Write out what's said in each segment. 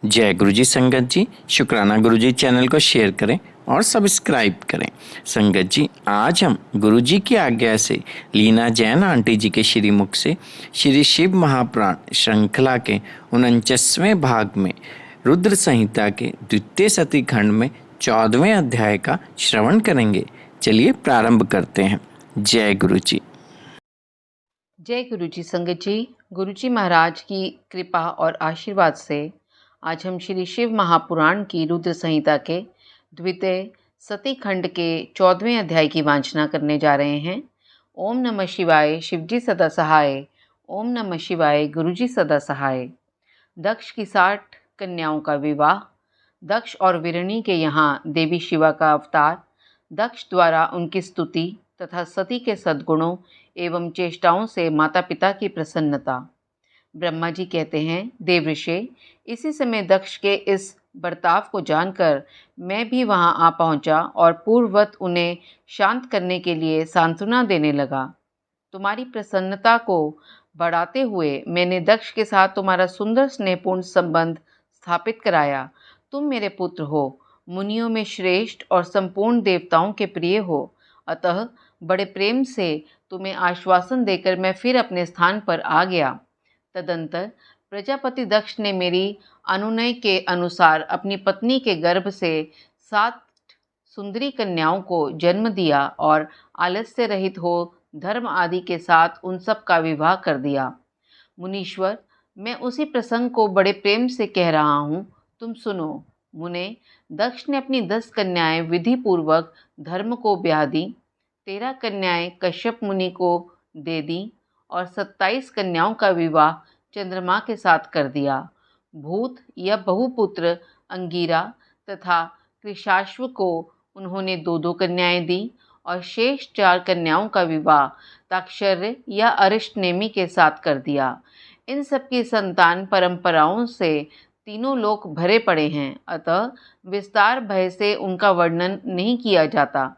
जय गुरु जी। संगत जी, शुक्राना गुरु जी चैनल को शेयर करें और सब्सक्राइब करें। संगत जी, आज हम गुरु जी की आज्ञा से लीना जैन आंटी जी के श्रीमुख से श्री शिव महापुराण श्रृंखला के 49वें भाग में रुद्र संहिता के द्वितीय सती खंड में 14वें अध्याय का श्रवण करेंगे। चलिए प्रारंभ करते हैं। जय गुरु जी। जय गुरु जी। संगत जी, गुरु जी महाराज की कृपा और आशीर्वाद से आज हम श्री शिव महापुराण की रुद्र संहिता के द्वितीय सती खंड के 14वें अध्याय की वांछना करने जा रहे हैं। ओम नमः शिवाय, शिवजी सदा सहाय। ओम नमः शिवाय, गुरु जी सदा सहाय। दक्ष की 60 कन्याओं का विवाह। दक्ष और विरणी के यहाँ देवी शिवा का अवतार। दक्ष द्वारा उनकी स्तुति तथा सती के सद्गुणों एवं चेष्टाओं से माता पिता की प्रसन्नता। ब्रह्मा जी कहते हैं, देवऋषि, इसी समय दक्ष के इस बर्ताव को जानकर मैं भी वहां आ पहुंचा और पूर्ववत उन्हें शांत करने के लिए सांत्वना देने लगा। तुम्हारी प्रसन्नता को बढ़ाते हुए मैंने दक्ष के साथ तुम्हारा सुंदर स्नेहपूर्ण संबंध स्थापित कराया। तुम मेरे पुत्र हो, मुनियों में श्रेष्ठ और संपूर्ण देवताओं के प्रिय हो, अतः बड़े प्रेम से तुम्हें आश्वासन देकर मैं फिर अपने स्थान पर आ गया। तदंतर प्रजापति दक्ष ने मेरी अनुनय के अनुसार अपनी पत्नी के गर्भ से 7 सुंदरी कन्याओं को जन्म दिया और आलस्य रहित हो धर्म आदि के साथ उन सब का विवाह कर दिया। मुनीश्वर, मैं उसी प्रसंग को बड़े प्रेम से कह रहा हूँ, तुम सुनो। मुने, दक्ष ने अपनी 10 कन्याएं विधि पूर्वक धर्म को ब्याह दी, 13 कन्याएं कश्यप मुनि को दे दी और 27 कन्याओं का विवाह चंद्रमा के साथ कर दिया। भूत या बहुपुत्र अंगिरा तथा कृशाश्व को उन्होंने 2-2 कन्याएं दी और शेष 4 कन्याओं का विवाह ताक्षर्य या अरिष्टनेमि के साथ कर दिया। इन सबकी संतान परंपराओं से तीनों लोक भरे पड़े हैं, अतः विस्तार भय से उनका वर्णन नहीं किया जाता।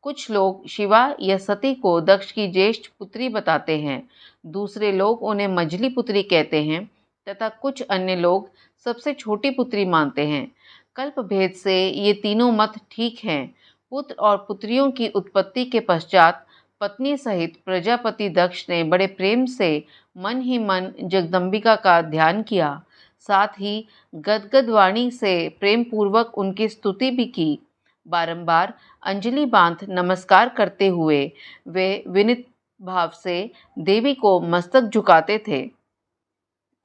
कुछ लोग शिवा या सती को दक्ष की ज्येष्ठ पुत्री बताते हैं, दूसरे लोग उन्हें मझली पुत्री कहते हैं तथा कुछ अन्य लोग सबसे छोटी पुत्री मानते हैं। कल्प भेद से ये तीनों मत ठीक हैं। पुत्र और पुत्रियों की उत्पत्ति के पश्चात पत्नी सहित प्रजापति दक्ष ने बड़े प्रेम से मन ही मन जगदम्बिका का ध्यान किया, साथ ही गदगद वाणी से प्रेम पूर्वक उनकी स्तुति भी की। बारंबार अंजलि बांध नमस्कार करते हुए वे विनीत भाव से देवी को मस्तक झुकाते थे।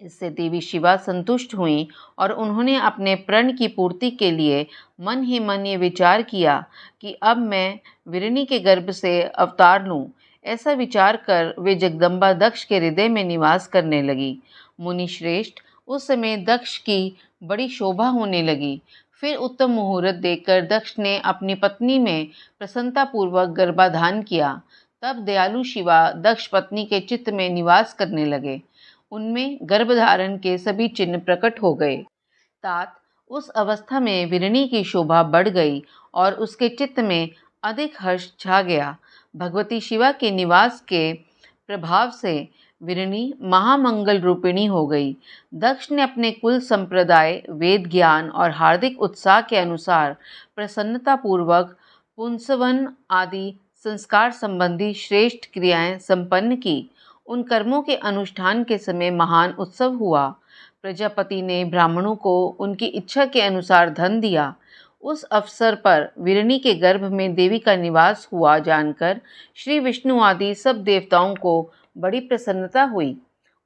इससे देवी शिवा संतुष्ट हुई और उन्होंने अपने प्रण की पूर्ति के लिए मन ही मन ये विचार किया कि अब मैं विरणी के गर्भ से अवतार लूं। ऐसा विचार कर वे जगदम्बा दक्ष के हृदय में निवास करने लगी। मुनि श्रेष्ठ, उस समय दक्ष की बड़ी शोभा होने लगी। फिर उत्तम मुहूर्त देखकर दक्ष ने अपनी पत्नी में प्रसन्नतापूर्वक गर्भाधान किया। तब दयालु शिवा दक्ष पत्नी के चित्त में निवास करने लगे। उनमें गर्भधारण के सभी चिन्ह प्रकट हो गए। तात उस अवस्था में विरणी की शोभा बढ़ गई और उसके चित्त में अधिक हर्ष छा गया। भगवती शिवा के निवास के प्रभाव से विरणी महामंगल रूपिणी हो गई। दक्ष ने अपने कुल संप्रदाय, वेद ज्ञान और हार्दिक उत्साह के अनुसार प्रसन्नतापूर्वक पुंसवन आदि संस्कार संबंधी श्रेष्ठ क्रियाएं संपन्न की। उन कर्मों के अनुष्ठान के समय महान उत्सव हुआ। प्रजापति ने ब्राह्मणों को उनकी इच्छा के अनुसार धन दिया। उस अवसर पर विरणी के गर्भ में देवी का निवास हुआ जानकर श्री विष्णु आदि सब देवताओं को बड़ी प्रसन्नता हुई।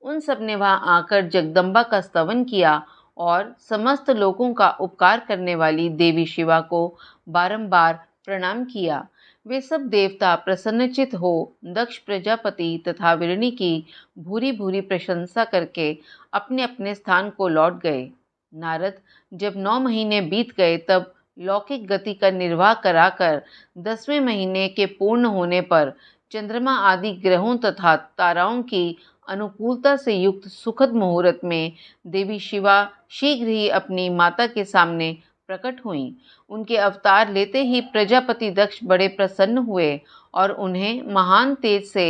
उन सब ने वहां आकर जगदम्बा का स्तवन किया और समस्त लोगों का उपकार करने वाली देवी शिवा को बारंबार प्रणाम किया। वे सब देवता प्रसन्नचित हो दक्ष प्रजापति तथा विरणी की भूरी भूरी प्रशंसा करके अपने अपने स्थान को लौट गए। नारद जब 9 महीने बीत गए तब लौकिक गति का निर्वाह कराकर 10वें महीने के पूर्ण होने पर चंद्रमा आदि ग्रहों तथा ताराओं की अनुकूलता से युक्त सुखद मुहूर्त में देवी शिवा शीघ्र ही अपनी माता के सामने प्रकट हुईं। उनके अवतार लेते ही प्रजापति दक्ष बड़े प्रसन्न हुए और उन्हें महान तेज से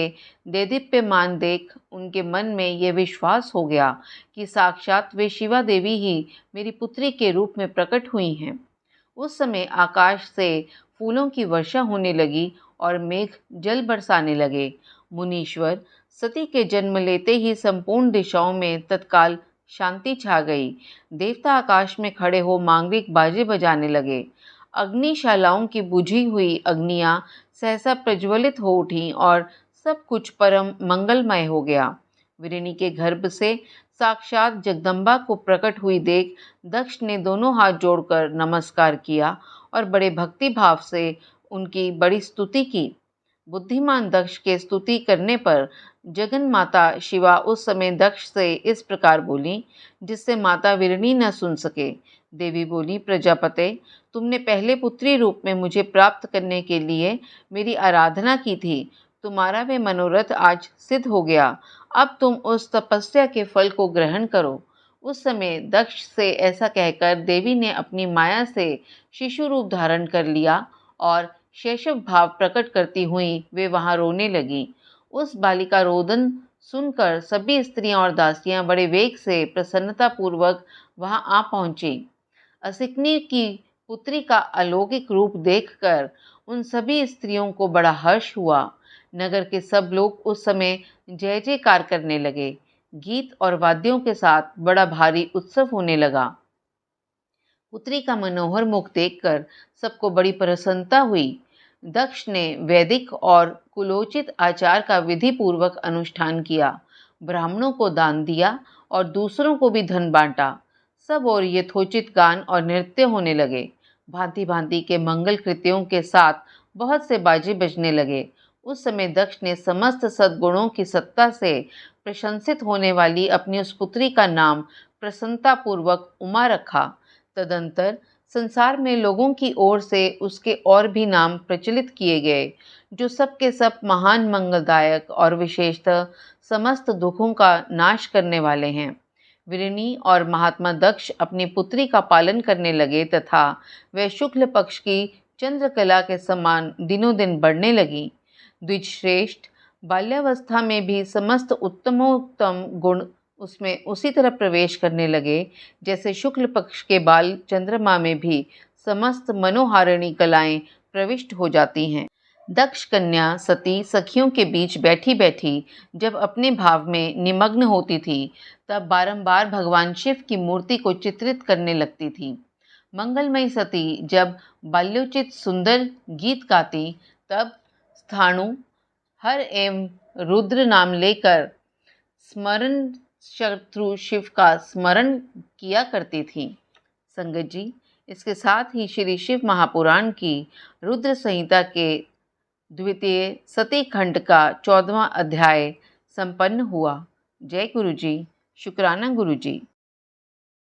देदीप्यमान देख उनके मन में ये विश्वास हो गया कि साक्षात वे शिवा देवी ही मेरी पुत्री के रूप में प्रकट हुई हैं। उस समय आकाश से फूलों की वर्षा होने लगी और मेघ जल बरसाने लगे। मुनीश्वर सती के जन्म लेते ही संपूर्ण दिशाओं में तत्काल शांति छा गई। देवता आकाश में खड़े हो मांगलिक बाजे बजाने लगे। अग्निशालाओं की बुझी हुई अग्नियां सहसा प्रज्वलित हो उठीं और सब कुछ परम मंगलमय हो गया। विरिणी के गर्भ से साक्षात जगदम्बा को प्रकट हुई देख दक्ष ने दोनों हाथ जोड़कर नमस्कार किया और बड़े भक्ति भाव से उनकी बड़ी स्तुति की। बुद्धिमान दक्ष के स्तुति करने पर जगन माता शिवा उस समय दक्ष से इस प्रकार बोली, जिससे माता विरणी न सुन सके। देवी बोली, प्रजापते, तुमने पहले पुत्री रूप में मुझे प्राप्त करने के लिए मेरी आराधना की थी। तुम्हारा वे मनोरथ आज सिद्ध हो गया। अब तुम उस तपस्या के फल को ग्रहण करो। उस समय दक्ष से ऐसा कहकर देवी ने अपनी माया से शिशु रूप धारण कर लिया और शैशव भाव प्रकट करती हुई वे वहां रोने लगी। उस बालिका रोदन सुनकर सभी स्त्रियां और दासियां बड़े वेग से प्रसन्नता पूर्वक वहां आ पहुंची। असिकनी की पुत्री का अलौकिक रूप देखकर उन सभी स्त्रियों को बड़ा हर्ष हुआ। नगर के सब लोग उस समय जय जयकार करने लगे। गीत और वाद्यों के साथ बड़ा भारी उत्सव होने लगा। पुत्री का मनोहर मुख देखकर सबको बड़ी प्रसन्नता हुई। दक्ष ने वैदिक और कुलोचित आचार का विधि पूर्वक अनुष्ठान किया, ब्राह्मणों को दान दिया और दूसरों को भी धन बांटा। सब और यथोचित गान और नृत्य होने लगे। भांति भांति के मंगल कृत्यों के साथ बहुत से बाजे बजने लगे। उस समय दक्ष ने समस्त सद्गुणों की सत्ता से प्रशंसित होने वाली अपनी उस पुत्री का नाम प्रसन्नता पूर्वक उमा रखा। तदंतर संसार में लोगों की ओर से उसके और भी नाम प्रचलित किए गए, जो सब के सब महान मंगलदायक और विशेषतः समस्त दुखों का नाश करने वाले हैं। विरिणी और महात्मा दक्ष अपनी पुत्री का पालन करने लगे तथा वह शुक्ल पक्ष की चंद्रकला के समान दिनों दिन बढ़ने लगी। द्विजश्रेष्ठ बाल्यावस्था में भी समस्त उत्तमोत्तम गुण उसमें उसी तरह प्रवेश करने लगे जैसे शुक्ल पक्ष के बाल चंद्रमा में भी समस्त मनोहारिणी कलाएं प्रविष्ट हो जाती हैं। दक्ष कन्या सती सखियों के बीच बैठी बैठी जब अपने भाव में निमग्न होती थी, तब बारंबार भगवान शिव की मूर्ति को चित्रित करने लगती थी। मंगलमयी सती जब बाल्योचित सुंदर गीत गाती, तब स्थाणु हर एवं रुद्र नाम लेकर स्मरण शत्रु शिव का स्मरण किया करती थी। संगत जी, इसके साथ ही श्री शिव महापुराण की रुद्र संहिता के द्वितीय सती खंड का 14वां अध्याय संपन्न हुआ। जय गुरु जी, शुक्राना गुरु जी।